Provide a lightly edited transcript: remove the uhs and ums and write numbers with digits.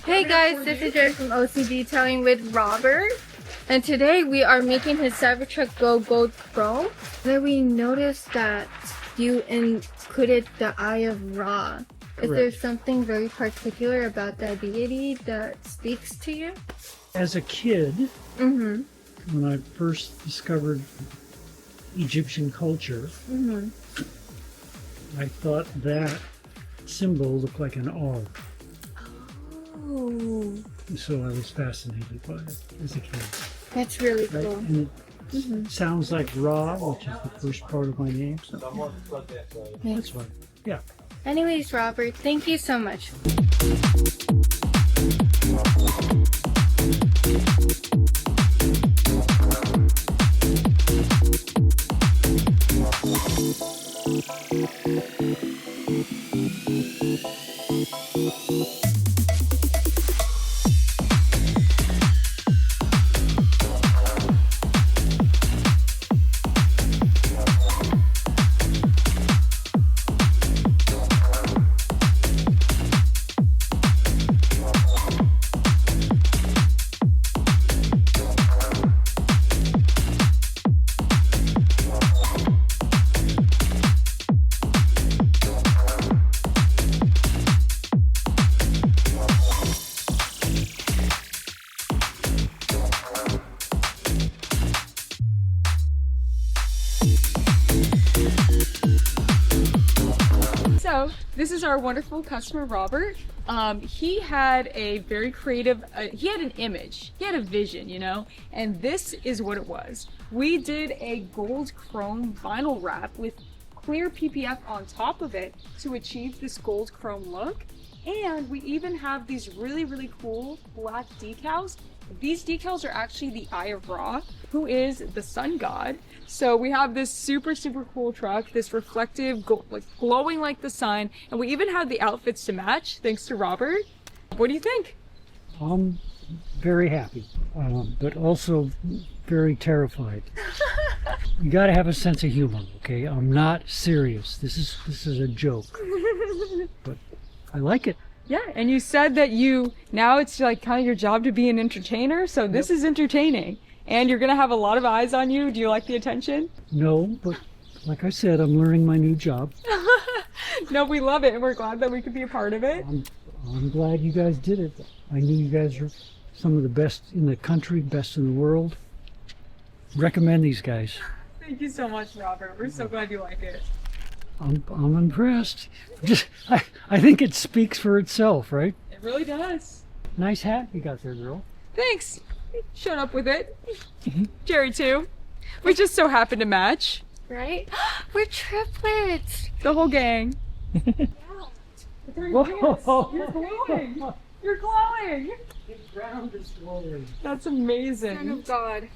Hey guys, this is Jerry from OCDetailing with Robert, and today we are making his Cybertruck Go Gold Chrome. Then we noticed that you included the Eye of Ra. Is there something very particular about that deity that speaks to you? As a kid, when I first discovered Egyptian culture, I thought that symbol looked like an R. Oh, So I was fascinated by it as a kid. that's really Right? cool. And it sounds like Ra, which is the first part of my name. So that's why. Yeah. Anyways, Robert, thank you so much. So this is our wonderful customer, Robert. He had a very creative, he had an image, he had a vision, you know, and this is what it was. We did a gold chrome vinyl wrap with clear PPF on top of it to achieve this gold chrome look. And we even have these really, really cool black decals. These decals are actually the Eye of Ra, who is the sun god. So we have this super, super cool truck, this reflective, like glowing like the sun. And we even have the outfits to match, thanks to Robert. What do you think? I'm very happy, but also very terrified. You got to have a sense of humor, okay? I'm not serious. This is a joke, but I like it. Yeah, and you said that now it's like kind of your job to be an entertainer, so this is entertaining. And you're gonna have a lot of eyes on you. Do you like the attention? No, but like I said, I'm learning my new job. No, we love it, and we're glad that we could be a part of it. I'm glad you guys did it. I knew you guys are some of the best in the country, best in the world. Recommend these guys. Thank you so much, Robert. We're so glad you like it. I'm impressed. I think it speaks for itself, right? It really does. Nice hat you got there, girl. Thanks. Showed up with it. Jerry too. We just so happened to match. Right? We're triplets! The whole gang. Whoa. You're glowing. You're glowing. The ground is glowing. That's amazing. Son of God.